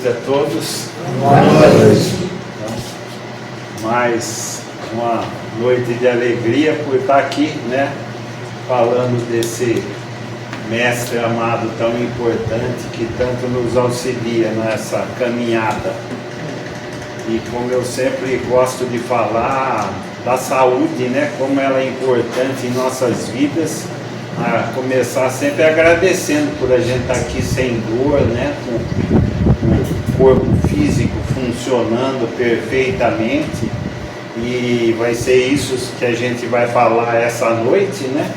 noite a todos. Boa noite. Mais uma noite de alegria por estar aqui, né? Falando desse mestre amado tão importante que tanto nos auxilia nessa caminhada. E como eu sempre gosto de falar da saúde, né? Como ela é importante em nossas vidas. A começar sempre agradecendo por a gente estar aqui sem dor, né? Com o corpo físico funcionando perfeitamente, e vai ser isso que a gente vai falar essa noite, né?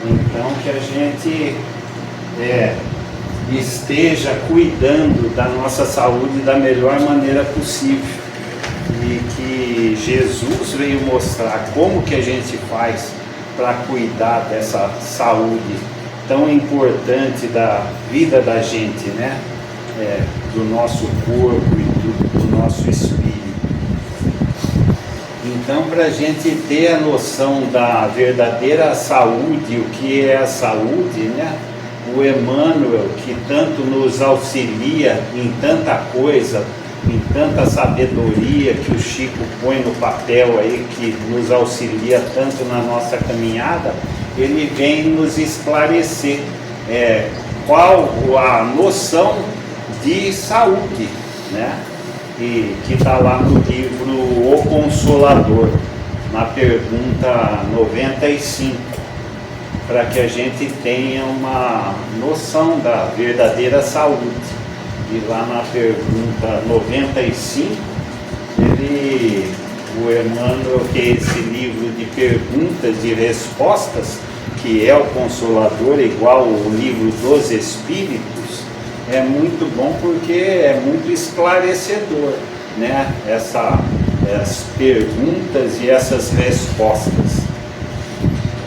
Então que a gente esteja cuidando da nossa saúde da melhor maneira possível, e que Jesus veio mostrar como que a gente faz para cuidar dessa saúde tão importante da vida da gente, né? Do nosso corpo e do nosso espírito. Então, para a gente ter a noção da verdadeira saúde, o que é a saúde, né? O Emmanuel, que tanto nos auxilia em tanta coisa, em tanta sabedoria que o Chico põe no papel aí, que nos auxilia tanto na nossa caminhada, ele vem nos esclarecer qual a noção de saúde, né? E que está lá no livro O Consolador, na pergunta 95, para que a gente tenha uma noção da verdadeira saúde. E lá na pergunta 95, o Emmanuel, que é esse livro de perguntas e respostas, que é o Consolador, igual o livro dos Espíritos, é muito bom porque é muito esclarecedor, né? Essas perguntas e essas respostas.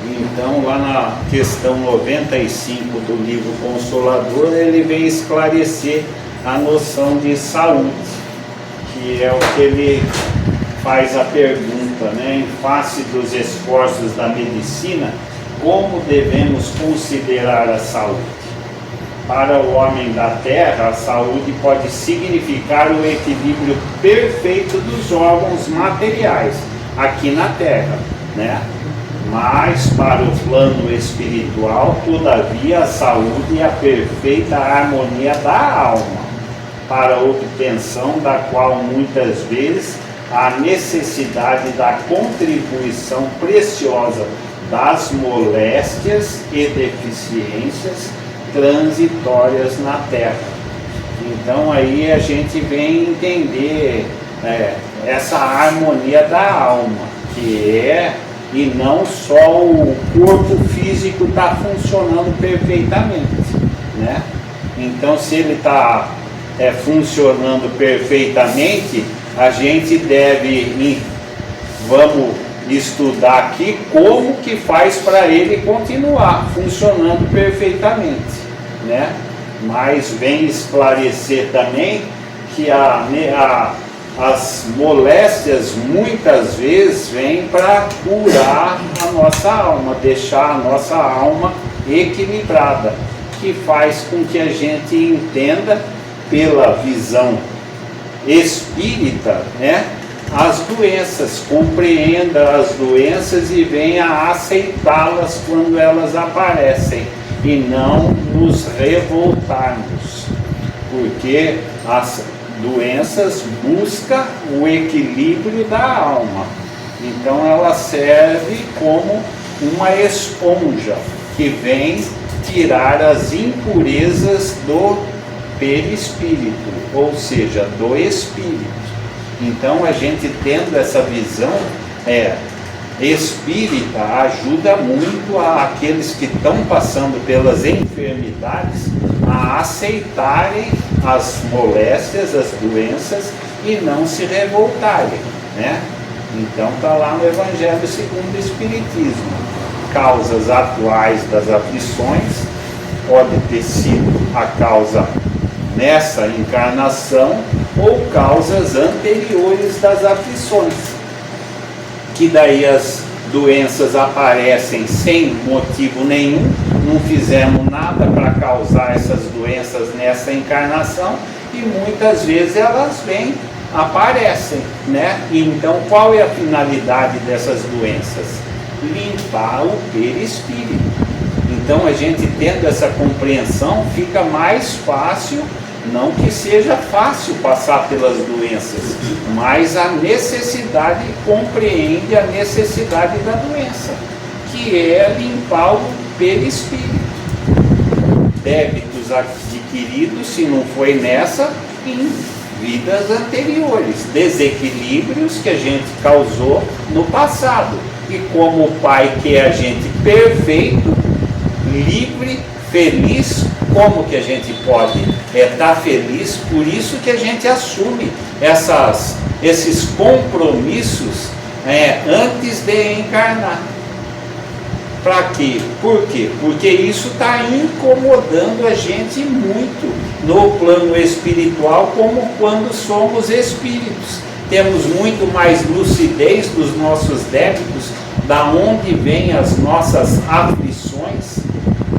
Então, lá na questão 95 do livro Consolador, ele vem esclarecer a noção de saúde, que é o que ele faz a pergunta, né? Em face dos esforços da medicina, como devemos considerar a saúde? Para o homem da Terra, a saúde pode significar o equilíbrio perfeito dos órgãos materiais aqui na Terra, né? Mas para o plano espiritual, todavia, a saúde é a perfeita harmonia da alma, para a obtenção da qual muitas vezes há necessidade da contribuição preciosa das moléstias e deficiências transitórias na Terra. Então aí a gente vem entender essa harmonia da alma, e não só o corpo físico está funcionando perfeitamente, né? Então, se ele está funcionando perfeitamente, a gente vamos estudar aqui como que faz para ele continuar funcionando perfeitamente, né? Mas vem esclarecer também que as moléstias muitas vezes vêm para curar a nossa alma, deixar a nossa alma equilibrada, que faz com que a gente entenda pela visão espírita, né, as doenças, compreenda as doenças e venha a aceitá-las quando elas aparecem, e não nos revoltarmos, porque as doenças buscam o equilíbrio da alma. Então ela serve como uma esponja que vem tirar as impurezas do perispírito, ou seja, do espírito. Então a gente tendo essa visão espírita, ajuda muito aqueles que estão passando pelas enfermidades a aceitarem as moléstias, as doenças, e não se revoltarem, né? Então está lá no Evangelho segundo o Espiritismo. Causas atuais das aflições, pode ter sido a causa nessa encarnação ou causas anteriores das aflições, que daí as doenças aparecem sem motivo nenhum, não fizemos nada para causar essas doenças nessa encarnação, e muitas vezes elas vêm, aparecem, né? Então qual é a finalidade dessas doenças? Limpar o perispírito. Então a gente tendo essa compreensão, fica mais fácil, não que seja fácil passar pelas doenças, mas a necessidade, compreende a necessidade da doença, que é limpar o perispírito. Débitos adquiridos, se não foi nessa, em vidas anteriores, desequilíbrios que a gente causou no passado. E como o Pai quer a gente perfeito, livre, feliz, como que a gente pode estar feliz? Por isso que a gente assume esses compromissos antes de encarnar. Para quê? Por quê? Porque isso está incomodando a gente muito no plano espiritual, como quando somos espíritos. Temos muito mais lucidez dos nossos débitos, da onde vêm as nossas aflições,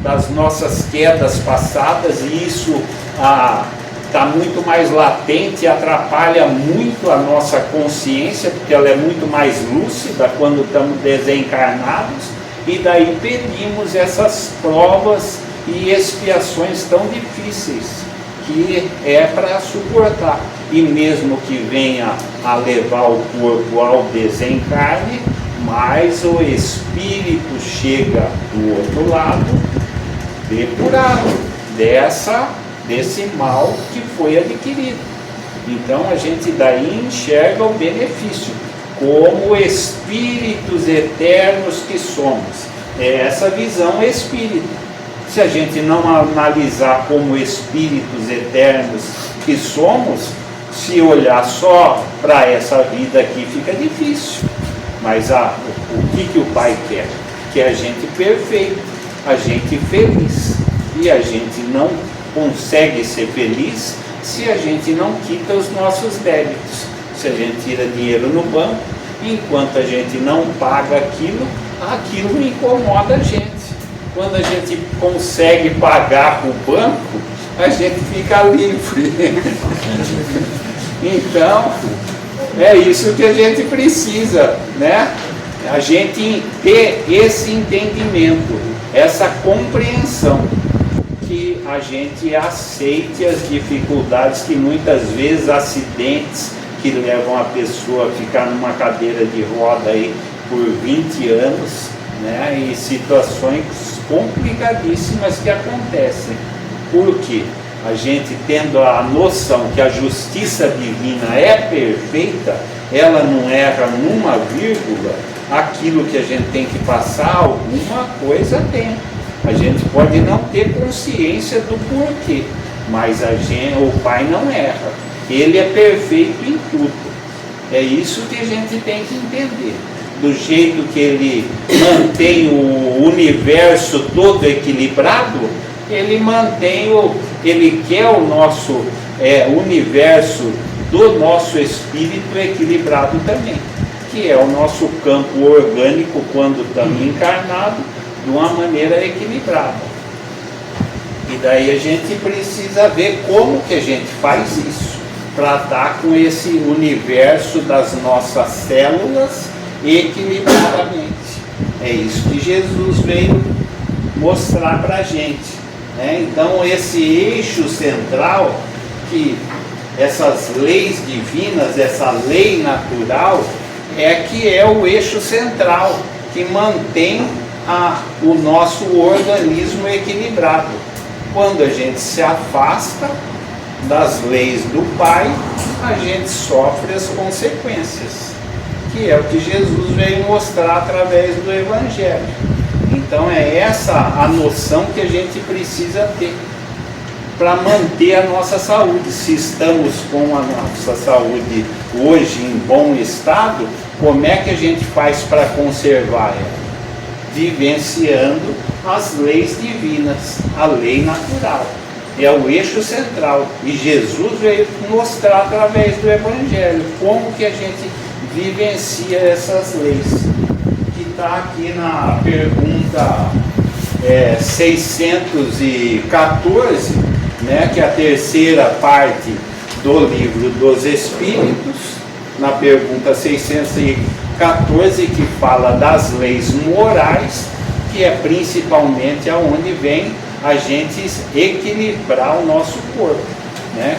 das nossas quedas passadas, e isso está muito mais latente, atrapalha muito a nossa consciência, porque ela é muito mais lúcida quando estamos desencarnados, e daí pedimos essas provas e expiações tão difíceis, que é para suportar. E mesmo que venha a levar o corpo ao desencarne, mas o espírito chega do outro lado depurado desse mal que foi adquirido. Então a gente daí enxerga o benefício, como espíritos eternos que somos. É essa visão espírita. Se a gente não analisar como espíritos eternos que somos, se olhar só para essa vida aqui, fica difícil. Mas o que o Pai quer? Que a gente perfeito, a gente feliz. E a gente não consegue ser feliz se a gente não quita os nossos débitos. Se a gente tira dinheiro no banco, enquanto a gente não paga aquilo incomoda a gente. Quando a gente consegue pagar para o banco, a gente fica livre. Então, é isso que a gente precisa, né? A gente ter esse entendimento, essa compreensão, que a gente aceite as dificuldades, que muitas vezes acidentes que levam a pessoa a ficar numa cadeira de roda aí por 20 anos, né? E situações complicadíssimas que acontecem. Por quê? A gente tendo a noção que a justiça divina é perfeita, ela não erra numa vírgula, aquilo que a gente tem que passar, alguma coisa tem. A gente pode não ter consciência do porquê, mas o Pai não erra. Ele é perfeito em tudo. É isso que a gente tem que entender. Do jeito que ele mantém o universo todo equilibrado, ele quer o nosso universo do nosso espírito equilibrado também, que é o nosso campo orgânico quando estamos encarnados, de uma maneira equilibrada. E daí a gente precisa ver como que a gente faz isso, para estar com esse universo das nossas células equilibradamente. É isso que Jesus veio mostrar para a gente, né? Então esse eixo central, que essas leis divinas, essa lei natural, que é o eixo central que mantém o nosso organismo equilibrado. Quando a gente se afasta das leis do Pai, a gente sofre as consequências, que é o que Jesus veio mostrar através do Evangelho. Então é essa a noção que a gente precisa ter para manter a nossa saúde. Se estamos com a nossa saúde hoje em bom estado, como é que a gente faz para conservar ela? Vivenciando as leis divinas, a lei natural. É o eixo central. E Jesus veio mostrar através do Evangelho como que a gente vivencia essas leis. Que está aqui na pergunta 614, né, que é a terceira parte do Livro dos Espíritos, na pergunta 614, que fala das leis morais, que é principalmente aonde vem a gente equilibrar o nosso corpo, né?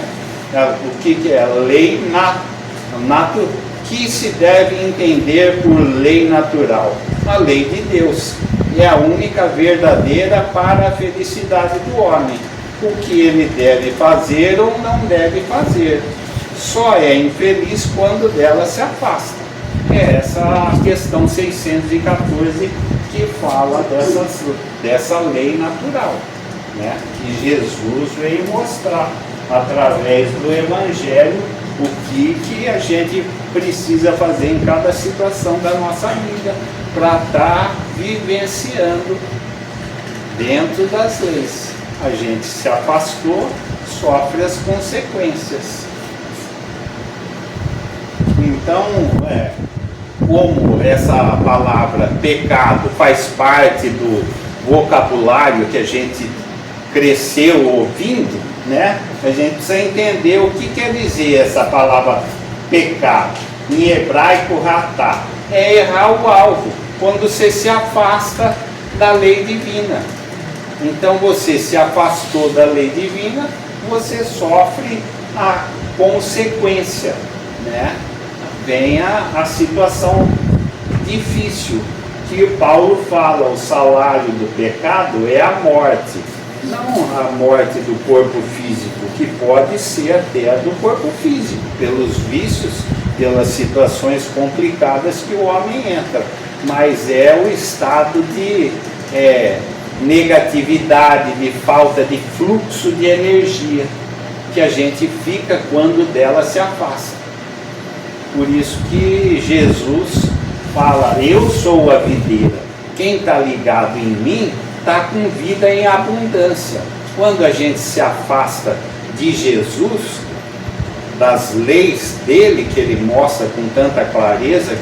O que é lei natural? Que se deve entender por lei natural? A lei de Deus é a única verdadeira para a felicidade do homem. O que ele deve fazer ou não deve fazer. Só é infeliz quando dela se afasta. É essa a questão 614 que fala dessa lei natural, né? Que Jesus veio mostrar através do Evangelho o que a gente precisa fazer em cada situação da nossa vida para estar vivenciando dentro das leis. A gente se afastou, sofre as consequências. Então, como essa palavra pecado faz parte do vocabulário que a gente cresceu ouvindo, né? A gente precisa entender o que quer dizer essa palavra pecado. Em hebraico, ratá, é errar o alvo, quando você se afasta da lei divina. Então você se afastou da lei divina, você sofre a consequência, né? Vem a situação difícil, que o Paulo fala, o salário do pecado é a morte. Não a morte do corpo físico, que pode ser até a do corpo físico, pelos vícios, pelas situações complicadas que o homem entra, mas é o estado de negatividade, de falta de fluxo de energia que a gente fica quando dela se afasta. Por isso que Jesus fala, eu sou a videira, quem está ligado em mim está com vida em abundância. Quando a gente se afasta de Jesus, das leis dele, que ele mostra com tanta clareza,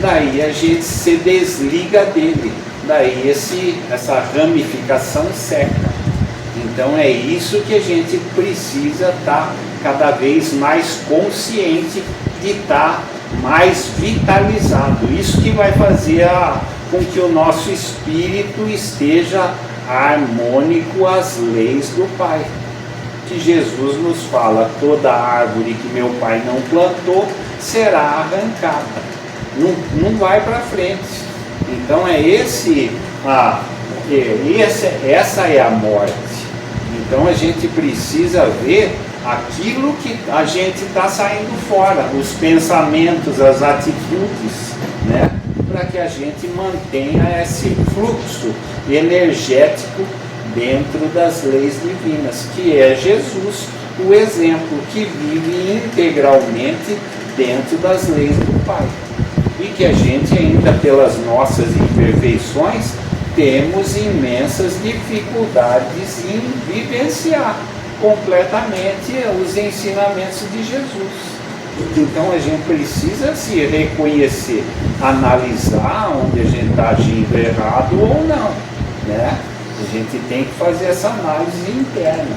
daí a gente se desliga dele, daí essa ramificação seca. Então é isso que a gente precisa estar cada vez mais consciente de estar mais vitalizado. Isso que vai fazer com que o nosso espírito esteja harmônico às leis do Pai. Que Jesus nos fala, toda árvore que meu Pai não plantou será arrancada. Não vai para frente. Então essa é a morte. Então a gente precisa ver aquilo que a gente está saindo fora, os pensamentos, as atitudes, né? Para que a gente mantenha esse fluxo energético dentro das leis divinas, que é Jesus, o exemplo que vive integralmente dentro das leis do Pai. E que a gente ainda, pelas nossas imperfeições, temos imensas dificuldades em vivenciar completamente os ensinamentos de Jesus. Então a gente precisa se reconhecer, analisar onde a gente está agindo errado ou não, né? A gente tem que fazer essa análise interna.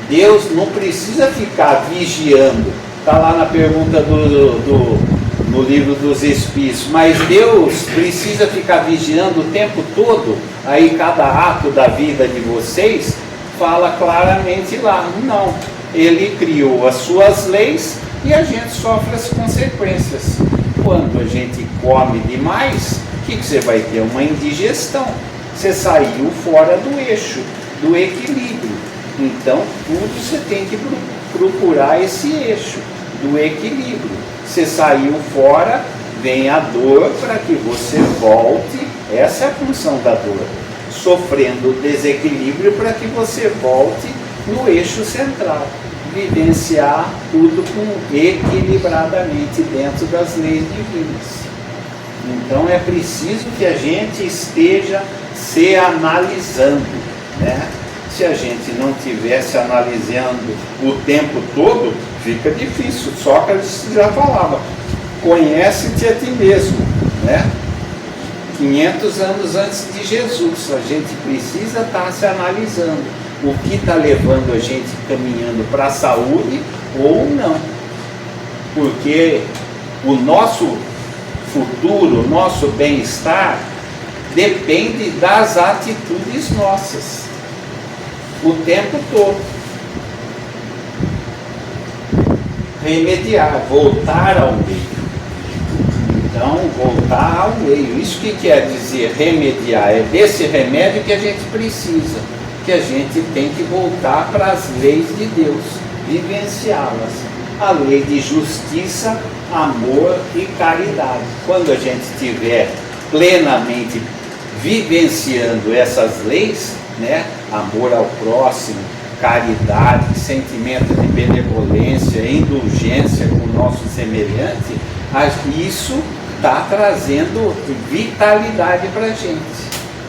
Deus não precisa ficar vigiando, está lá na pergunta no Livro dos Espíritos, mas Deus precisa ficar vigiando o tempo todo. Aí cada ato da vida de vocês fala claramente lá, não. Ele criou as suas leis e a gente sofre as consequências. Quando a gente come demais, o que você vai ter? Uma indigestão. Você saiu fora do eixo, do equilíbrio. Então, tudo você tem que procurar esse eixo do equilíbrio. Você saiu fora, vem a dor para que você volte. Essa é a função da dor. Sofrendo o desequilíbrio para que você volte no eixo central. Vivenciar tudo equilibradamente dentro das leis divinas. Então é preciso que a gente esteja se analisando, né? Se a gente não estivesse analisando o tempo todo, fica difícil. Sócrates já falava, conhece-te a ti mesmo, né? 500 anos antes de Jesus, a gente precisa estar se analisando. o que está levando a gente caminhando para a saúde ou não. Porque o nosso futuro, o nosso bem-estar depende das atitudes nossas o tempo todo. Remediar, voltar ao meio. Então, voltar ao meio. Isso que quer dizer remediar? É desse remédio que a gente precisa, que a gente tem que voltar para as leis de Deus, vivenciá-las. A lei de justiça, amor e caridade. Quando a gente estiver plenamente vivenciando essas leis, né? Amor ao próximo, caridade, sentimento de benevolência, indulgência com o nosso semelhante, isso está trazendo vitalidade para a gente.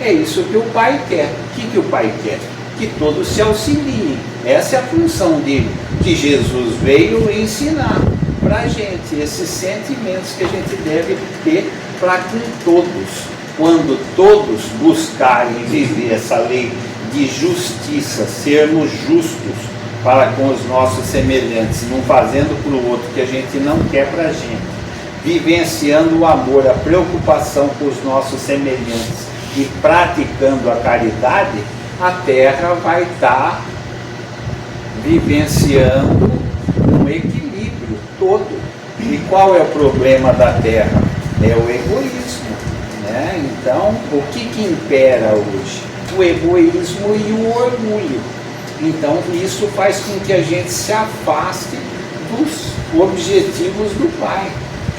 É isso que o Pai quer. O que o Pai quer? Que todos se auxiliem. Essa é a função dele, que Jesus veio ensinar para a gente, esses sentimentos que a gente deve ter para com todos. Quando todos buscarem viver essa lei de justiça, sermos justos para com os nossos semelhantes, não fazendo para o outro que a gente não quer para a gente, vivenciando o amor, a preocupação com os nossos semelhantes e praticando a caridade, a Terra vai estar vivenciando um equilíbrio todo. E qual é o problema da Terra? É o egoísmo, né? Então, o que impera hoje? O egoísmo e o orgulho. Então, isso faz com que a gente se afaste dos objetivos do Pai.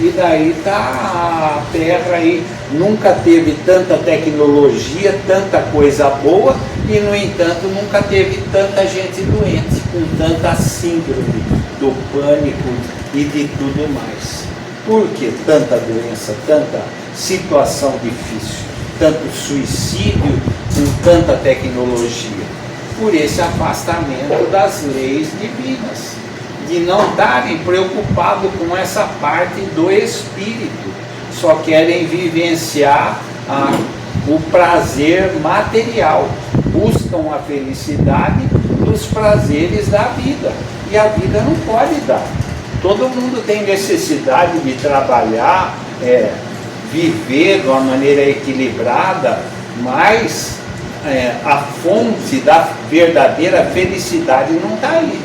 E daí tá a Terra aí, nunca teve tanta tecnologia, tanta coisa boa, e no entanto nunca teve tanta gente doente, com tanta síndrome do pânico e de tudo mais. Por que tanta doença, tanta situação difícil, tanto suicídio com tanta tecnologia? Por esse afastamento das leis divinas, de não estarem preocupados com essa parte do espírito, só querem vivenciar o prazer material, buscam a felicidade dos prazeres da vida, e a vida não pode dar. Todo mundo tem necessidade de trabalhar, viver de uma maneira equilibrada, mas a fonte da verdadeira felicidade não está aí.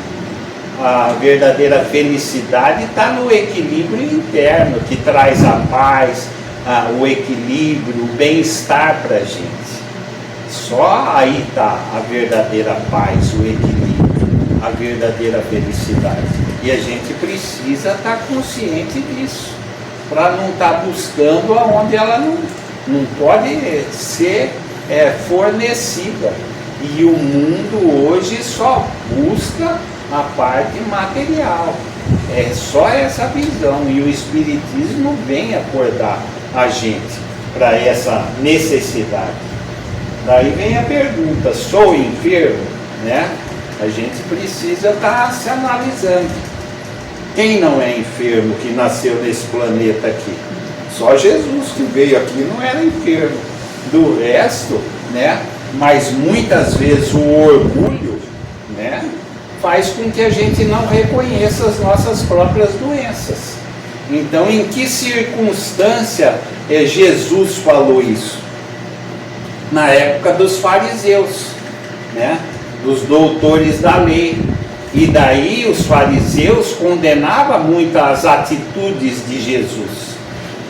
A verdadeira felicidade está no equilíbrio interno, que traz a paz, o equilíbrio, o bem-estar para a gente. Só aí está a verdadeira paz, o equilíbrio, a verdadeira felicidade. E a gente precisa estar consciente disso, para não estar buscando aonde ela não pode ser fornecida. E o mundo hoje só busca a parte material. É só essa visão, e o Espiritismo vem acordar a gente para essa necessidade. Daí vem a pergunta: sou enfermo? Né? A gente precisa estar se analisando. Quem não é enfermo que nasceu nesse planeta aqui? Só Jesus que veio aqui não era enfermo. Do resto, né? Mas muitas vezes o orgulho, né, faz com que a gente não reconheça as nossas próprias doenças. Então, em que circunstância Jesus falou isso? Na época dos fariseus, né, dos doutores da lei. E daí os fariseus condenavam muito as atitudes de Jesus,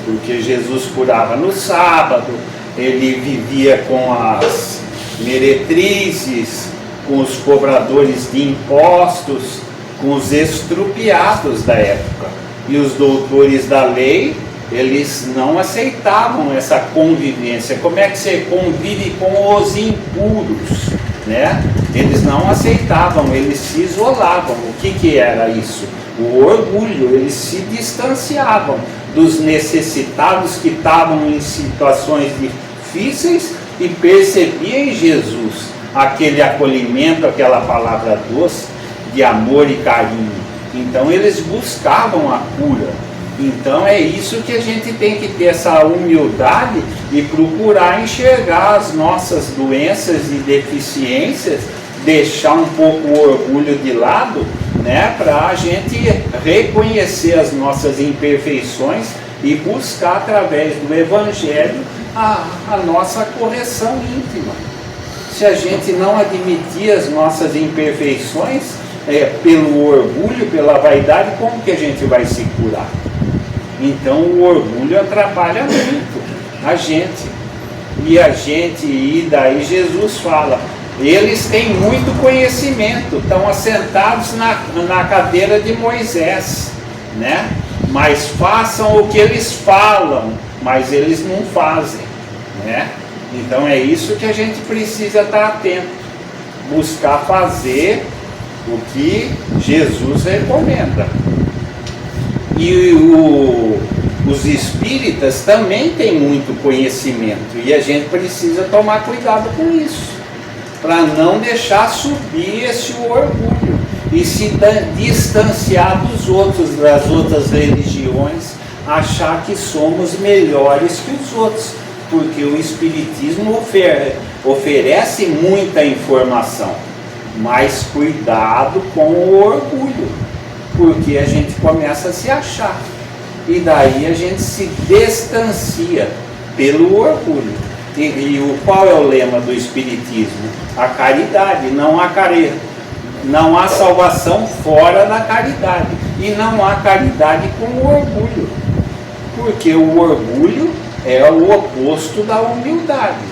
porque Jesus curava no sábado, ele vivia com as meretrizes, com os cobradores de impostos, com os estrupiados da época. E os doutores da lei, eles não aceitavam essa convivência. Como é que você convive com os impuros? Né? Eles não aceitavam, eles se isolavam. O que era isso? O orgulho. Eles se distanciavam dos necessitados que estavam em situações difíceis e percebiam em Jesus aquele acolhimento, aquela palavra doce de amor e carinho. Então eles buscavam a cura. Então é isso que a gente tem que ter, essa humildade e procurar enxergar as nossas doenças e deficiências deixar um pouco o orgulho de lado, né, para a gente reconhecer as nossas imperfeições e buscar através do Evangelho a nossa correção íntima. Se a gente não admitir as nossas imperfeições, pelo orgulho, pela vaidade, como que a gente vai se curar? Então o orgulho atrapalha muito a gente. E daí Jesus fala, eles têm muito conhecimento, estão assentados na cadeira de Moisés, né? Mas façam o que eles falam, mas eles não fazem, né? Então é isso que a gente precisa estar atento, buscar fazer o que Jesus recomenda. E os espíritas também têm muito conhecimento, e a gente precisa tomar cuidado com isso, para não deixar subir esse orgulho e se distanciar dos outros, das outras religiões, achar que somos melhores que os outros, porque o Espiritismo oferece muita informação, mas cuidado com o orgulho, porque a gente começa a se achar, e daí a gente se distancia pelo orgulho. Qual é o lema do Espiritismo? A caridade, não há salvação fora da caridade, e não há caridade com o orgulho, porque o orgulho é o oposto da humildade.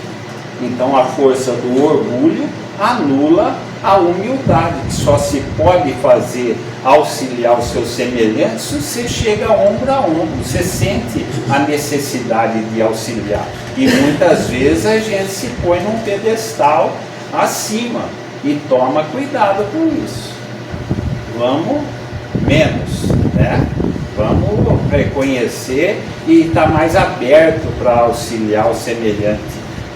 Então a força do orgulho anula a humildade, que só se pode fazer auxiliar os seus semelhantes se você chega ombro a ombro, você sente a necessidade de auxiliar. E muitas vezes a gente se põe num pedestal acima e toma cuidado com isso. Vamos menos, né? Vamos reconhecer e estar mais aberto para auxiliar o semelhante,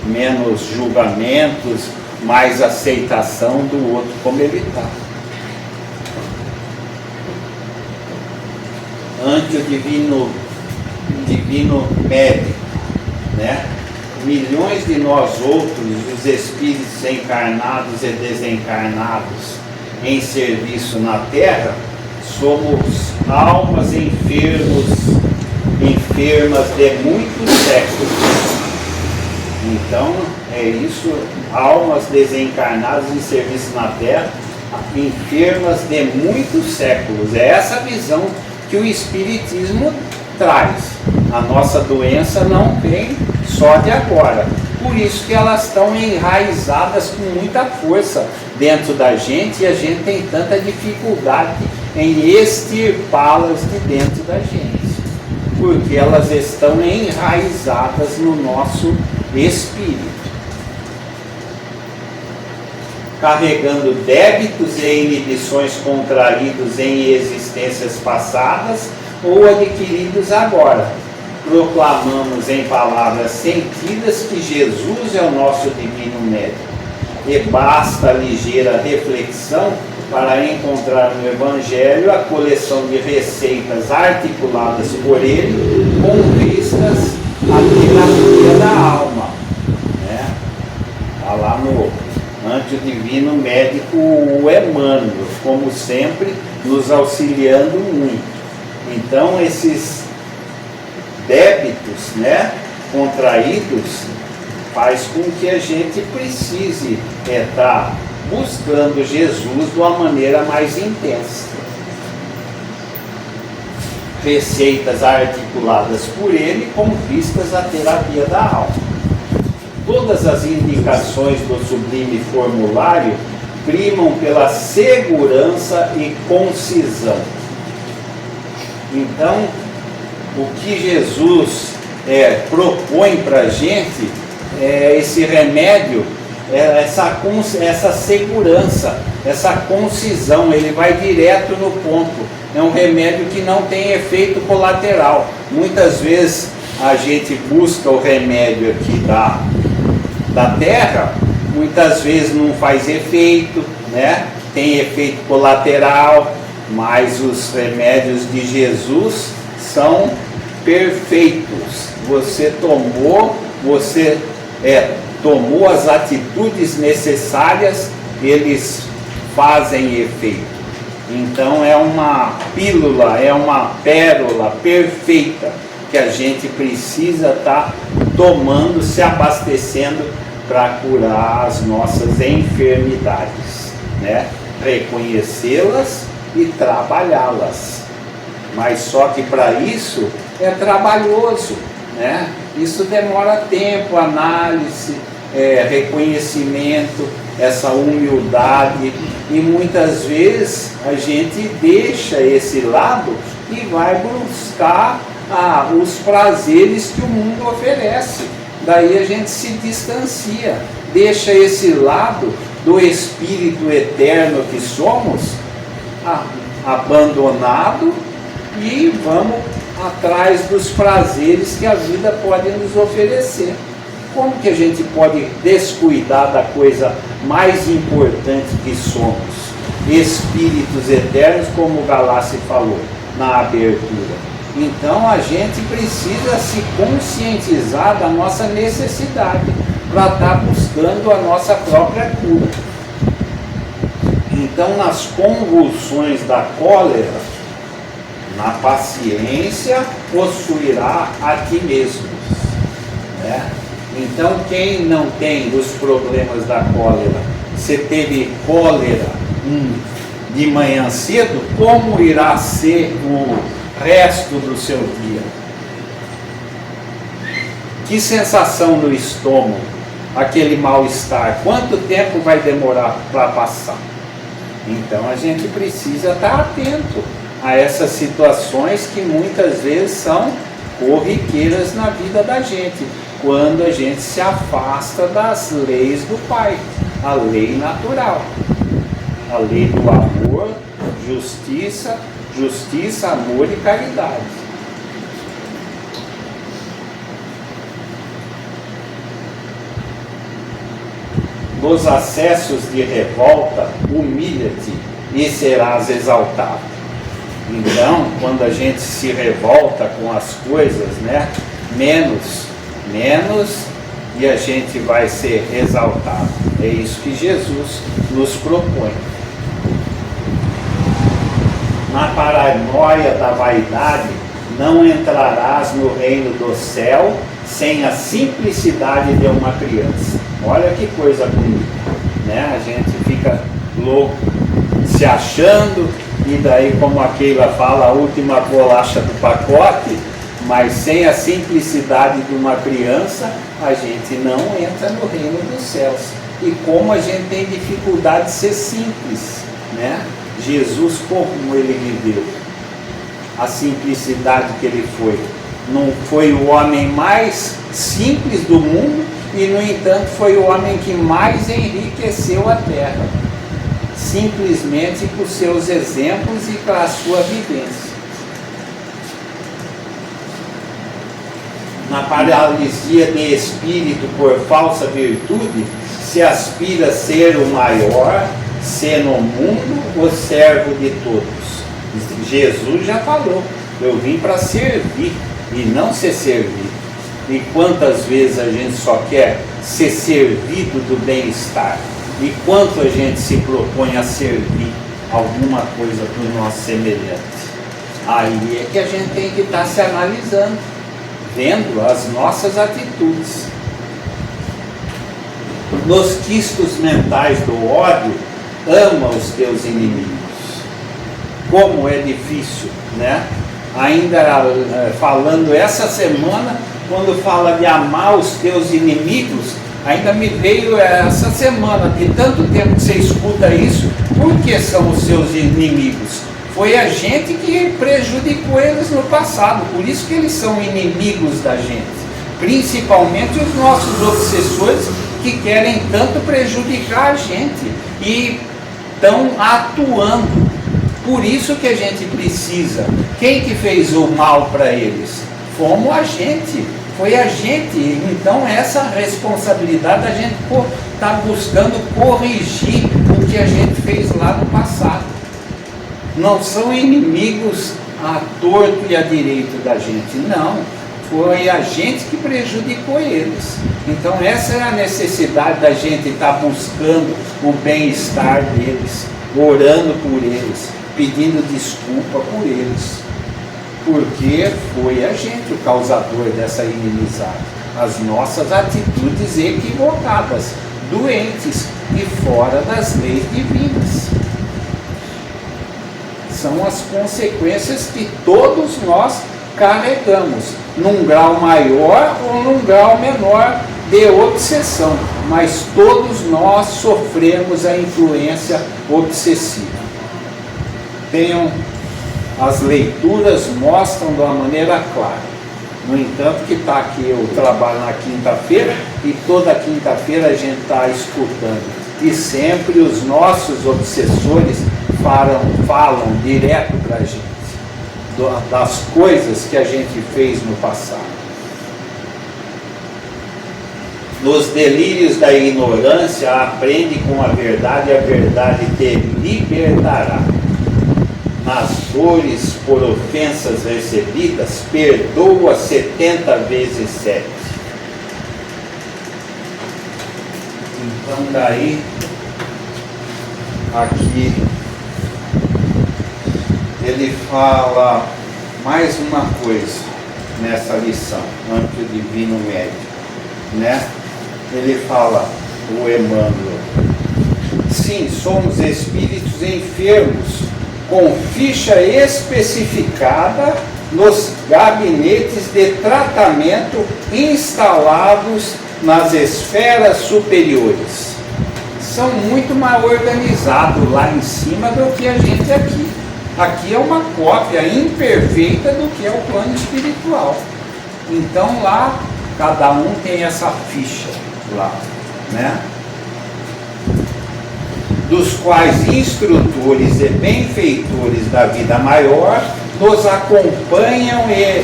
menos julgamentos, mais aceitação do outro como ele está. Ante o divino médico, né? Milhões de nós outros, os espíritos encarnados e desencarnados em serviço na Terra, somos almas enfermas de muitos séculos. Então é isso, almas desencarnadas em serviço na Terra, enfermas de muitos séculos. É essa visão que o Espiritismo traz. A nossa doença não vem só de agora, por isso que elas estão enraizadas com muita força dentro da gente, e a gente tem tanta dificuldade em extirpá-las de dentro da gente, porque elas estão enraizadas no nosso espírito, carregando débitos e inibições contraídos em existências passadas ou adquiridos agora. Proclamamos em palavras sentidas que Jesus é o nosso divino médico, e basta a ligeira reflexão para encontrar no Evangelho a coleção de receitas articuladas por ele com vistas à terapia da alma, né? Está lá no Ante o Divino Médico, o Emmanuel, como sempre, nos auxiliando muito. Então esses débitos, né, contraídos, faz com que a gente precise estar buscando Jesus de uma maneira mais intensa. Receitas articuladas por ele com vistas à terapia da alma. Todas as indicações do sublime formulário primam pela segurança e concisão. Então, o que Jesus propõe para a gente é esse remédio, essa segurança, essa concisão. Ele vai direto no ponto. É um remédio que não tem efeito colateral. Muitas vezes a gente busca o remédio aqui da terra, muitas vezes não faz efeito, né? Tem efeito colateral, mas os remédios de Jesus são perfeitos. Você tomou as atitudes necessárias eles fazem efeito. Então é uma pílula, é uma pérola perfeita que a gente precisa estar tomando, se abastecendo para curar as nossas enfermidades, né? Reconhecê-las e trabalhá-las. Mas só que para isso é trabalhoso, né? Isso demora tempo, análise, reconhecimento, essa humildade, e muitas vezes a gente deixa esse lado e vai buscar os prazeres que o mundo oferece. Daí a gente se distancia, deixa esse lado do Espírito eterno que somos abandonado e vamos atrás dos prazeres que a vida pode nos oferecer. Como que a gente pode descuidar da coisa mais importante que somos? Espíritos eternos, como o Galassi falou na abertura. Então a gente precisa se conscientizar da nossa necessidade para estar buscando a nossa própria cura. Então, nas convulsões da cólera, na paciência possuirá a ti mesmo, né? Então, quem não tem os problemas da cólera, você teve cólera de manhã cedo, como irá ser o resto do seu dia? Que sensação no estômago, aquele mal-estar, quanto tempo vai demorar para passar? Então a gente precisa estar atento a essas situações que muitas vezes são corriqueiras na vida da gente, quando a gente se afasta das leis do Pai, a lei natural, a lei do amor, justiça, amor e caridade. Nos acessos de revolta, humilha-te e serás exaltado. Então, quando a gente se revolta com as coisas, né, menos, e a gente vai ser exaltado. É isso que Jesus nos propõe. Na paranoia da vaidade, não entrarás no reino do céu sem a simplicidade de uma criança. Olha que coisa bonita, né? A gente fica louco, se achando, e daí, como a Keila fala, a última bolacha do pacote, mas sem a simplicidade de uma criança, a gente não entra no reino dos céus. E como a gente tem dificuldade de ser simples, né? Jesus, como ele viveu, a simplicidade que ele foi, não foi o homem mais simples do mundo, e no entanto foi o homem que mais enriqueceu a terra, simplesmente por seus exemplos e pela sua vivência. Na paralisia de espírito por falsa virtude, se aspira a ser o maior, ser no mundo o servo de todos. Jesus já falou, eu vim para servir e não ser servido. E quantas vezes a gente só quer ser servido do bem-estar? E quanto a gente se propõe a servir alguma coisa para o nosso semelhante? Aí é que a gente tem que estar se analisando, vendo as nossas atitudes. Nos quistos mentais do ódio, ama os teus inimigos. Como é difícil, né? Ainda falando essa semana, quando fala de amar os teus inimigos, ainda me veio essa semana, de tanto tempo que você escuta isso, por que são os seus inimigos? Foi a gente que prejudicou eles no passado, por isso que eles são inimigos da gente, principalmente os nossos obsessores que querem tanto prejudicar a gente e estão atuando. Por isso que a gente precisa. Quem que fez o mal para eles? Fomos a gente. Foi a gente. Então essa responsabilidade a gente está buscando corrigir o que a gente fez lá no passado. Não são inimigos à torto e à direito da gente, não. foi a gente que prejudicou eles. Então essa é a necessidade da gente estar buscando o bem-estar deles, orando por eles, pedindo desculpa por eles, porque foi a gente o causador dessa inimizade, as nossas atitudes equivocadas, doentes e fora das leis divinas. São as consequências que todos nós carregamos, num grau maior ou num grau menor de obsessão, mas todos nós sofremos a influência obsessiva. As leituras mostram de uma maneira clara. No entanto, que está aqui, eu trabalho na quinta-feira e toda quinta-feira a gente está escutando. E sempre os nossos obsessores falam direto para a gente das coisas que a gente fez no passado. Nos delírios da ignorância, aprende com a verdade te libertará. Nas dores por ofensas recebidas, perdoa 70 vezes 7. Então daí, aqui, ele fala mais uma coisa nessa lição, ante o divino médico, né? Ele fala, o Emmanuel, sim, somos espíritos enfermos, com ficha especificada nos gabinetes de tratamento instalados nas esferas superiores. São muito mais organizados lá em cima do que a gente aqui. Aqui é uma cópia imperfeita do que é o plano espiritual. Então lá, cada um tem essa ficha lá, né? Dos quais instrutores e benfeitores da vida maior nos acompanham e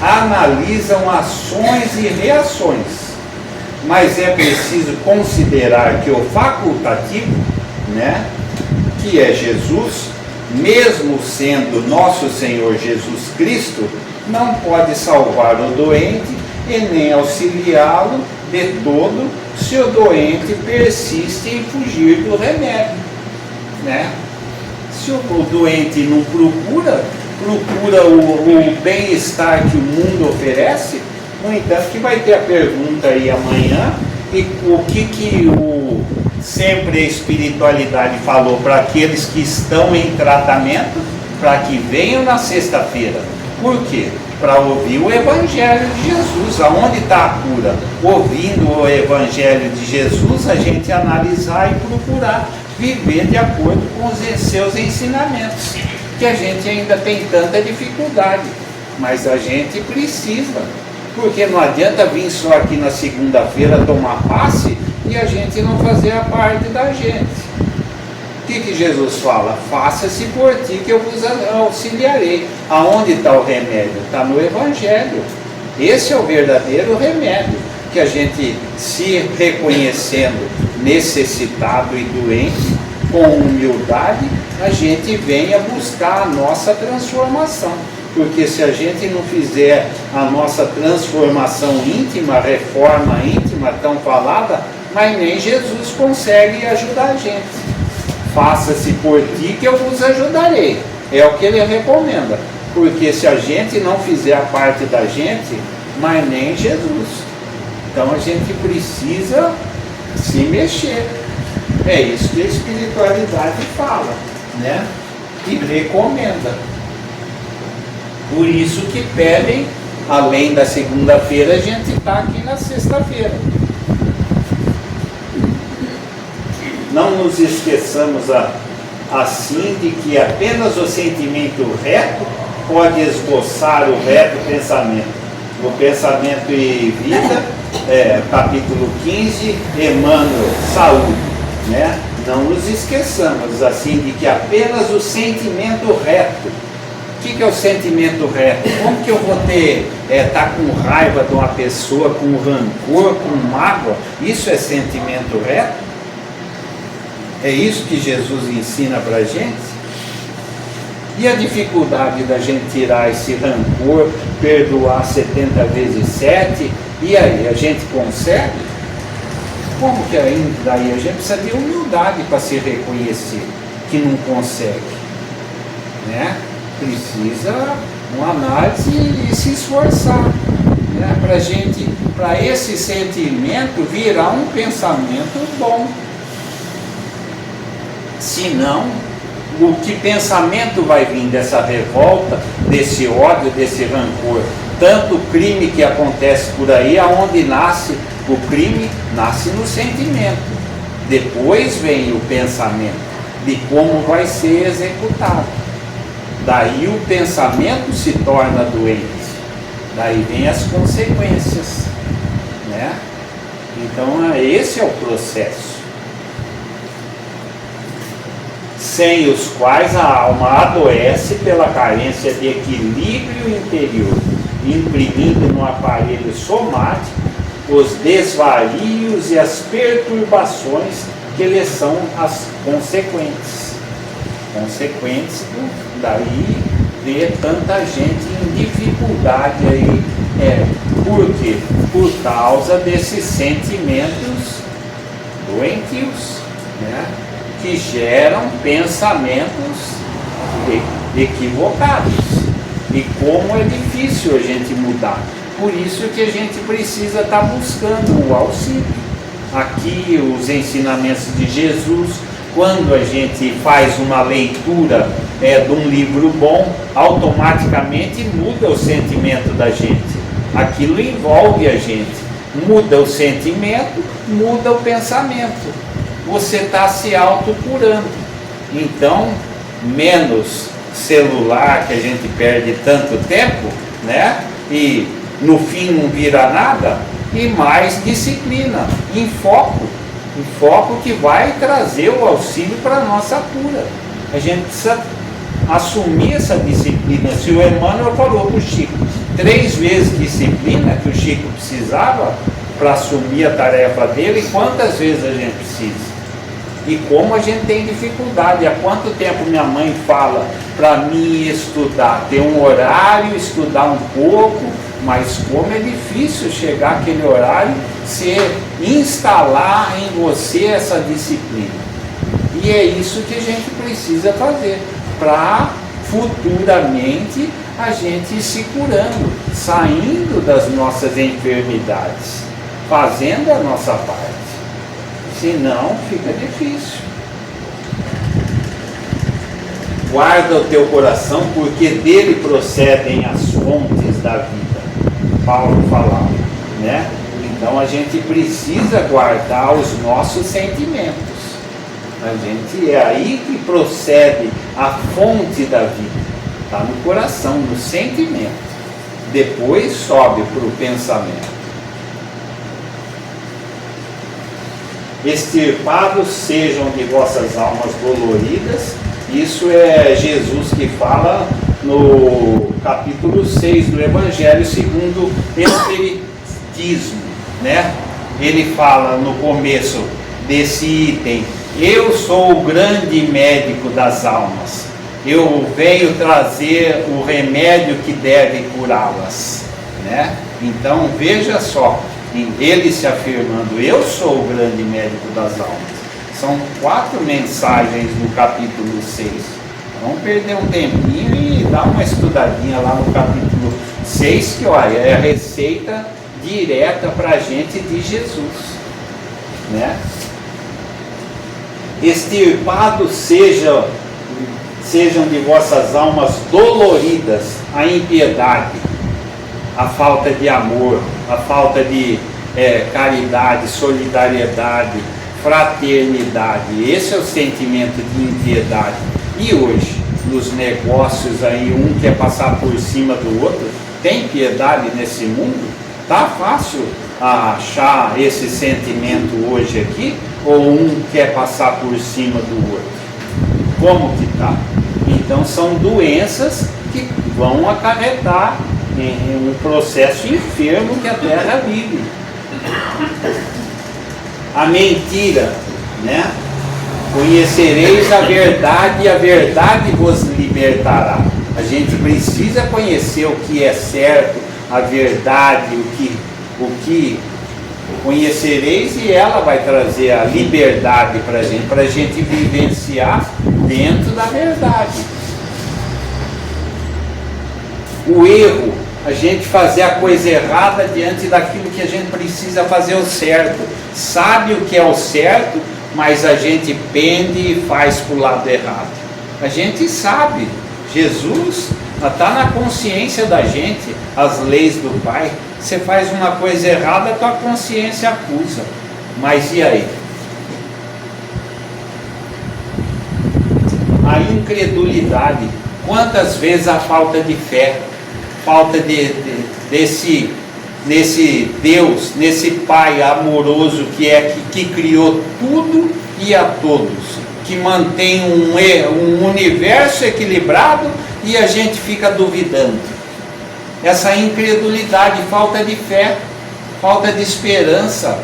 analisam ações e reações. Mas é preciso considerar que o facultativo, né, que é Jesus, mesmo sendo nosso Senhor Jesus Cristo, não pode salvar o doente e nem auxiliá-lo de todo se o doente persiste em fugir do remédio, né? Se o doente não procura o bem-estar que o mundo oferece, no entanto que vai ter a pergunta aí amanhã, e o que sempre a espiritualidade falou para aqueles que estão em tratamento, para que venham na sexta-feira. Por quê? Para ouvir o Evangelho de Jesus. Aonde está a cura? Ouvindo o Evangelho de Jesus, a gente analisar e procurar viver de acordo com os seus ensinamentos, que a gente ainda tem tanta dificuldade, mas a gente precisa, porque não adianta vir só aqui na segunda-feira tomar passe e a gente não fazer a parte da gente. O que Jesus fala? Faça-se por ti que eu vos auxiliarei. Aonde está o remédio? Está no Evangelho. Esse é o verdadeiro remédio, que a gente, se reconhecendo necessitado e doente, com humildade, a gente venha buscar a nossa transformação. Porque se a gente não fizer a nossa transformação íntima, a reforma íntima tão falada, mas nem Jesus consegue ajudar a gente. Faça-se por ti que eu vos ajudarei. É o que ele recomenda. Porque se a gente não fizer a parte da gente, mas nem Jesus. Então a gente precisa se mexer. É isso que a espiritualidade fala, né? E recomenda. Por isso que pedem, além da segunda-feira, a gente está aqui na sexta-feira. Não nos esqueçamos assim de que apenas o sentimento reto pode esboçar o reto pensamento. O Pensamento e Vida, capítulo 15, Emmanuel, Saúde, né? Não nos esqueçamos assim de que apenas o sentimento reto. O que é o sentimento reto? Como que eu vou estar com raiva de uma pessoa, com rancor, com mágoa? Isso é sentimento reto? É isso que Jesus ensina para a gente? E a dificuldade da gente tirar esse rancor, perdoar 70 vezes 7, e aí, a gente consegue? Como que ainda daí? A gente precisa de humildade para se reconhecer que não consegue, né? Precisa uma análise e se esforçar, né? Para esse sentimento virar um pensamento bom. Senão, o que pensamento vai vir dessa revolta, desse ódio, desse rancor? Tanto crime que acontece por aí, aonde nasce o crime, nasce no sentimento. Depois vem o pensamento de como vai ser executado. Daí o pensamento se torna doente. Daí vem as consequências, né? Então esse é o processo. Sem os quais a alma adoece pela carência de equilíbrio interior, imprimindo no aparelho somático os desvarios e as perturbações que lhes são as consequentes. Daí ver tanta gente em dificuldade aí. Por quê? Por causa desses sentimentos doentios, né? Que geram pensamentos equivocados. E como é difícil a gente mudar. Por isso que a gente precisa estar buscando o auxílio. Aqui os ensinamentos de Jesus, quando a gente faz uma leitura de um livro bom, automaticamente muda o sentimento da gente. Aquilo envolve a gente. Muda o sentimento, muda o pensamento. Você está se autocurando. Então, menos celular, que a gente perde tanto tempo, né? E no fim não vira nada, e mais disciplina, enfoco que vai trazer o auxílio para a nossa cura. A gente precisa assumir essa disciplina. Se o Emmanuel falou para o Chico 3 vezes disciplina que o Chico precisava para assumir a tarefa dele, quantas vezes a gente precisa? E como a gente tem dificuldade. Há quanto tempo minha mãe fala para mim estudar, ter um horário, estudar um pouco, mas como é difícil chegar àquele horário, se instalar em você essa disciplina. E é isso que a gente precisa fazer para futuramente a gente ir se curando, saindo das nossas enfermidades, fazendo a nossa parte. Senão fica difícil. Guarda o teu coração, porque dele procedem as fontes da vida. Paulo falava, né? Então a gente precisa guardar os nossos sentimentos. É aí que procede a fonte da vida. Está no coração, no sentimento. Depois sobe para o pensamento. Extirpados sejam de vossas almas doloridas. Isso é Jesus que fala no capítulo 6 do Evangelho segundo o Espiritismo, né? Ele fala no começo desse item: eu sou o grande médico das almas, eu venho trazer o remédio que deve curá-las, né? Então veja só, ele se afirmando: eu sou o grande médico das almas. São 4 mensagens no capítulo 6. Vamos perder um tempinho e dar uma estudadinha lá no capítulo 6, que olha, é a receita direta para a gente de Jesus, né? Extirpados sejam de vossas almas doloridas a impiedade, a falta de amor, a falta de caridade, solidariedade, fraternidade. Esse é o sentimento de impiedade. E hoje, nos negócios aí, um quer passar por cima do outro. Tem piedade nesse mundo? Tá fácil achar esse sentimento hoje aqui? Ou um quer passar por cima do outro? Como que tá? Então são doenças que vão acarretar em um processo enfermo que a Terra vive. A mentira, né? Conhecereis a verdade e a verdade vos libertará. A gente precisa conhecer o que é certo, a verdade, o que conhecereis, e ela vai trazer a liberdade para a gente vivenciar dentro da verdade. O erro, a gente fazer a coisa errada diante daquilo que a gente precisa fazer o certo. Sabe o que é o certo, mas a gente pende e faz para o lado errado. A gente sabe, Jesus está na consciência da gente, as leis do Pai. Você faz uma coisa errada, a tua consciência acusa. Mas e aí? A incredulidade. Quantas vezes a falta de fé, falta desse Deus, nesse Pai amoroso que criou tudo e a todos, que mantém um universo equilibrado, e a gente fica duvidando. Essa incredulidade, falta de fé, falta de esperança.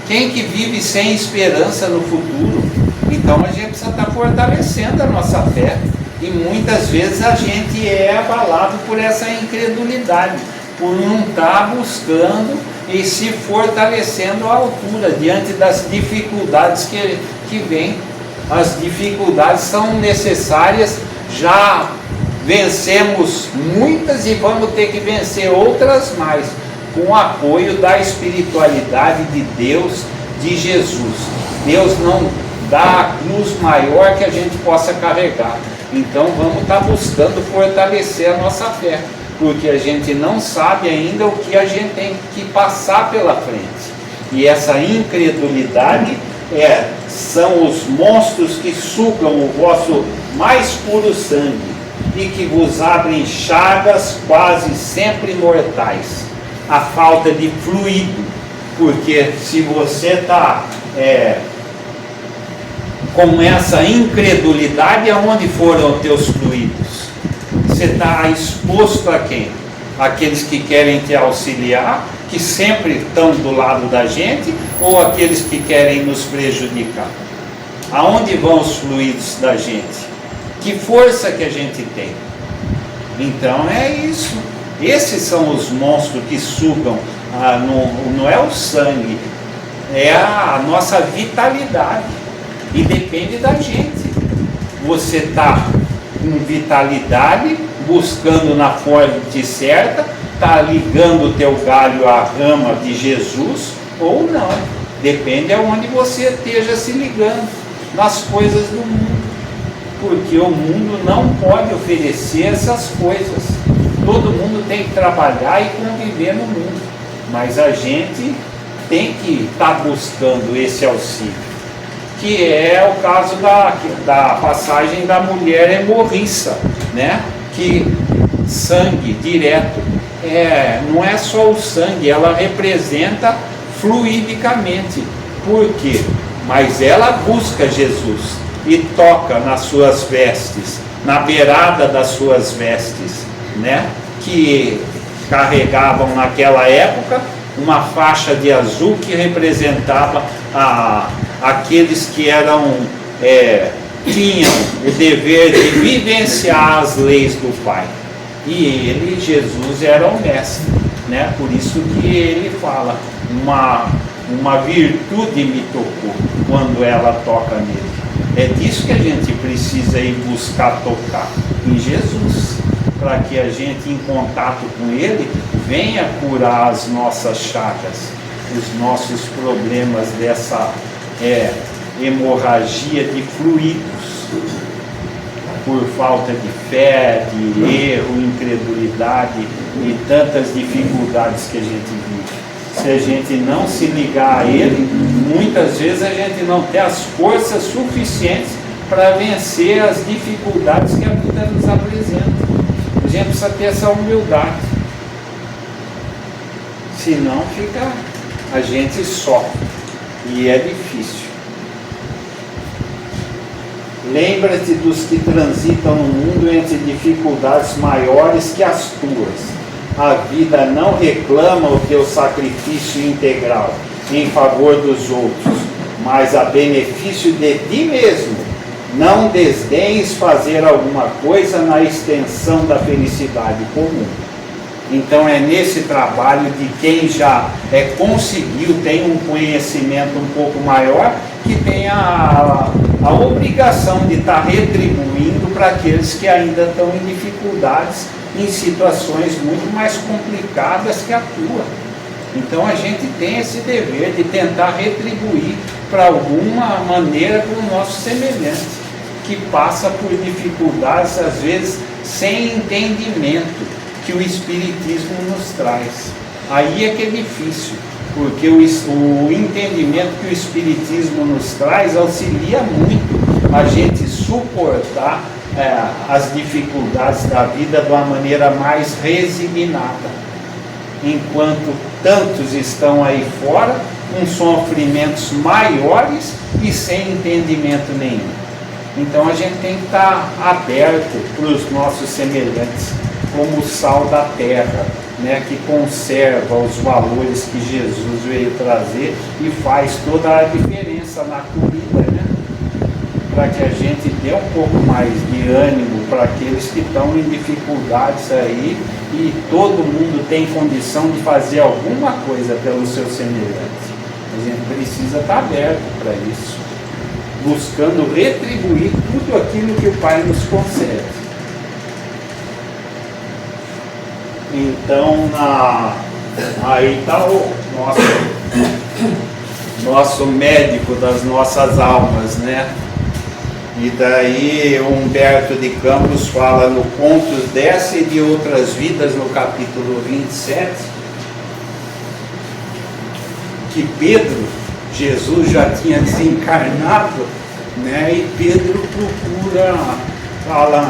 Quem que vive sem esperança no futuro? Então a gente precisa estar fortalecendo a nossa fé, e muitas vezes a gente é abalado por essa incredulidade, por não estar buscando e se fortalecendo à altura diante das dificuldades que vêm. As dificuldades são necessárias, já vencemos muitas e vamos ter que vencer outras mais, com o apoio da espiritualidade de Deus, de Jesus. Deus não dá a cruz maior que a gente possa carregar. Então vamos estar buscando fortalecer a nossa fé, porque a gente não sabe ainda o que a gente tem que passar pela frente. E essa incredulidade são os monstros que sugam o vosso mais puro sangue e que vos abrem chagas quase sempre mortais. A falta de fluido, porque se você está com essa incredulidade, aonde foram os teus fluidos? Você está exposto a quem? Aqueles que querem te auxiliar, que sempre estão do lado da gente, ou aqueles que querem nos prejudicar? Aonde vão os fluidos da gente? Que força que a gente tem? Então é isso. Esses são os monstros que sugam, não é o sangue, é a nossa vitalidade. E depende da gente. Você está com vitalidade, buscando na fonte certa, está ligando o teu galho à rama de Jesus, ou não. Depende aonde você esteja se ligando, nas coisas do mundo. Porque o mundo não pode oferecer essas coisas. Todo mundo tem que trabalhar e conviver no mundo. Mas a gente tem que estar buscando esse auxílio, que é o caso da passagem da mulher hemorriça, né? Que sangue direto, não é só o sangue, ela representa fluidicamente. Por quê? Mas ela busca Jesus e toca nas suas vestes, na beirada das suas vestes, né? Que carregavam naquela época uma faixa de azul que representava aqueles que tinham o dever de vivenciar as leis do Pai. E ele, Jesus, era o mestre, né? Por isso que ele fala, uma virtude me tocou quando ela toca nele. É disso que a gente precisa ir buscar tocar, em Jesus, para que a gente, em contato com ele, venha curar as nossas chagas, os nossos problemas dessa hemorragia de fluidos, por falta de fé, de erro, incredulidade e tantas dificuldades que a gente vive. Se a gente não se ligar a ele, muitas vezes a gente não tem as forças suficientes para vencer as dificuldades que a vida nos apresenta. A gente precisa ter essa humildade, senão a gente sofre e é difícil. Lembra-te dos que transitam no mundo entre dificuldades maiores que as tuas. A vida não reclama o teu sacrifício integral em favor dos outros, mas a benefício de ti mesmo, não desdenhes fazer alguma coisa na extensão da felicidade comum. Então é nesse trabalho de quem já conseguiu, tem um conhecimento um pouco maior, que tem a obrigação de estar retribuindo para aqueles que ainda estão em dificuldades, em situações muito mais complicadas que a tua. Então a gente tem esse dever de tentar retribuir para alguma maneira para o nosso semelhante, que passa por dificuldades, às vezes sem entendimento, que o Espiritismo nos traz. Aí é que é difícil, porque o entendimento que o Espiritismo nos traz auxilia muito a gente suportar as dificuldades da vida de uma maneira mais resignada, enquanto tantos estão aí fora com sofrimentos maiores e sem entendimento nenhum. Então a gente tem que estar aberto para os nossos semelhantes, como o sal da terra, né, que conserva os valores que Jesus veio trazer e faz toda a diferença na comida, né? Para que a gente dê um pouco mais de ânimo para aqueles que estão em dificuldades aí, e todo mundo tem condição de fazer alguma coisa pelo seu semelhante. A gente precisa estar aberto para isso, buscando retribuir tudo aquilo que o Pai nos concede. Então, aí está o nosso médico das nossas almas, né? E daí Humberto de Campos fala no Contos dessa e de Outras Vidas, no capítulo 27, que Pedro, Jesus já tinha desencarnado, né? E Pedro procura,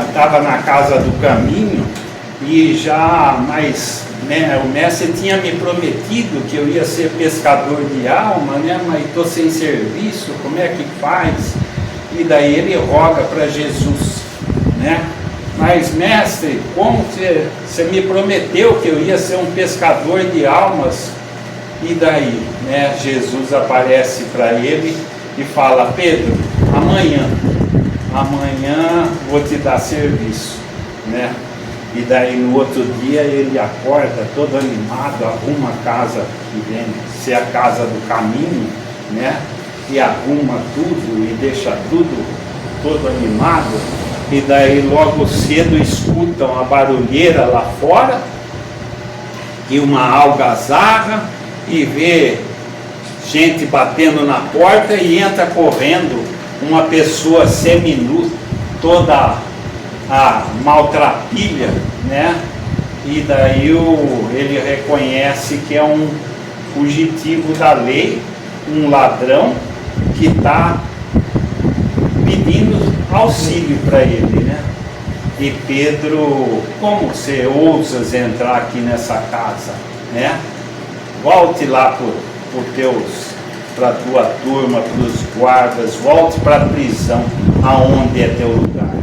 estava na casa do caminho, e mas né, o mestre tinha me prometido que eu ia ser pescador de alma, né, mas estou sem serviço, como é que faz? E daí ele roga para Jesus, né? Mas mestre, como você me prometeu que eu ia ser um pescador de almas? E daí, né, Jesus aparece para ele e fala: Pedro, amanhã vou te dar serviço, né? E daí no outro dia ele acorda todo animado, arruma a casa que vem ser a casa do caminho, né? E arruma tudo e deixa tudo todo animado. E daí logo cedo escutam a barulheira lá fora e uma algazarra, e vê gente batendo na porta, e entra correndo uma pessoa seminua, toda a maltrapilha, né? E daí ele reconhece que é um fugitivo da lei, um ladrão que está pedindo auxílio para ele, né? E Pedro: como você ousas entrar aqui nessa casa, né? Volte lá para a tua turma, para os guardas, volte para a prisão, aonde é teu lugar.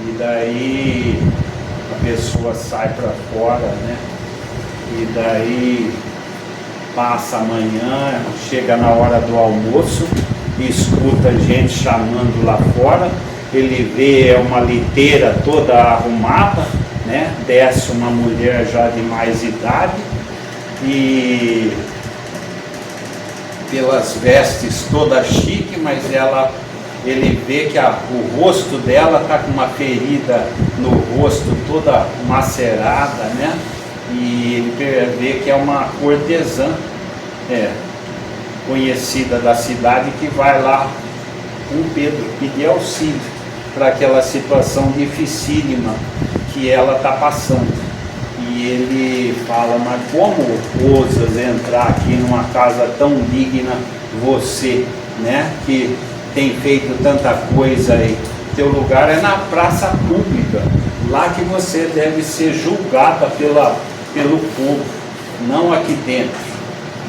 E daí a pessoa sai para fora, né? E daí passa a manhã, chega na hora do almoço, escuta gente chamando lá fora. Ele vê uma liteira toda arrumada, né? Desce uma mulher já de mais idade, e pelas vestes toda chique, mas ele vê que o rosto dela está com uma ferida no rosto toda macerada, né? E ele vê que é uma cortesã conhecida da cidade, que vai lá com Pedro pedir auxílio para aquela situação dificílima que ela está passando. E ele fala: mas como ousas entrar aqui numa casa tão digna, você, né, que tem feito tanta coisa aí? Teu lugar é na praça pública, lá que você deve ser julgada pelo povo, não aqui dentro,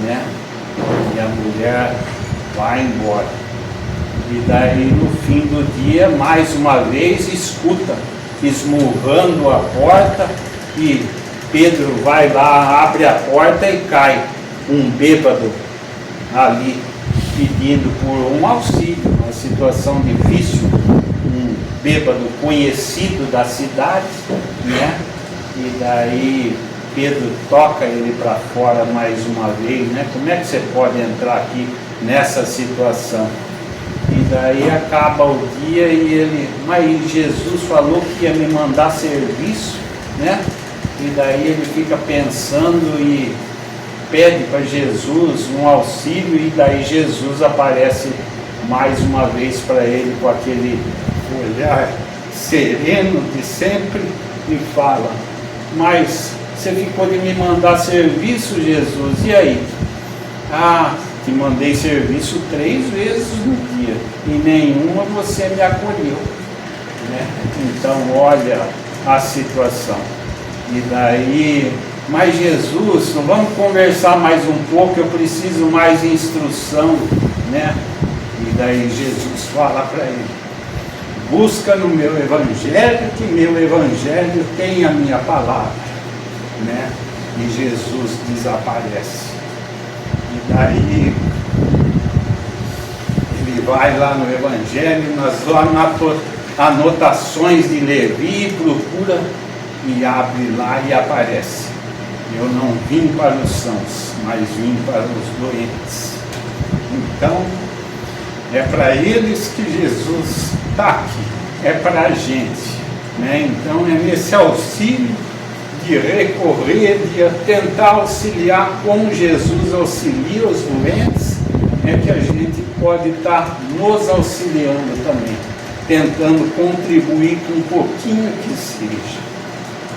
né? E a mulher vai embora. E daí no fim do dia, mais uma vez, escuta esmurrando a porta, e Pedro vai lá, abre a porta e cai um bêbado ali pedindo por um auxílio, uma situação difícil, um bêbado conhecido da cidade, né? E daí Pedro toca ele para fora mais uma vez, né? Como é que você pode entrar aqui nessa situação? E daí acaba o dia e ele, mas Jesus falou que ia me mandar serviço, né? E daí ele fica pensando e pede para Jesus um auxílio, e daí Jesus aparece mais uma vez para ele com aquele olhar sereno de sempre e fala: mas você ficou de me mandar serviço, Jesus, e aí? Ah, te mandei serviço 3 vezes no dia e nenhuma você me acolheu, né? Então olha a situação. E daí, mas Jesus, vamos conversar mais um pouco, eu preciso mais instrução, né? E daí Jesus fala para ele: busca no meu evangelho, que meu evangelho tem a minha palavra, né? E Jesus desaparece. E daí ele vai lá no evangelho, nas anotações de Levi, procura e abre lá e aparece: eu não vim para os sãos, mas vim para os doentes. Então é para eles que Jesus está aqui, é para a gente, né? Então é nesse auxílio de recorrer, de tentar auxiliar como Jesus auxilia os doentes, é que a gente pode estar nos auxiliando também, tentando contribuir com um pouquinho que seja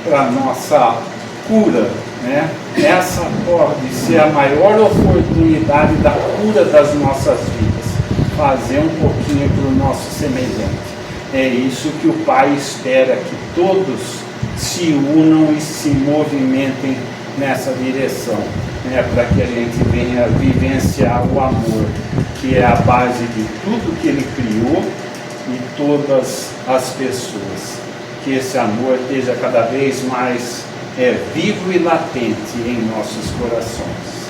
para a nossa cura, né? Essa pode ser a maior oportunidade da cura das nossas vidas, fazer um pouquinho para o nosso semelhante. É isso que o Pai espera, que todos se unam e se movimentem nessa direção, né? Para que a gente venha vivenciar o amor, que é a base de tudo que Ele criou e todas as pessoas. Que esse amor esteja cada vez mais vivo e latente em nossos corações.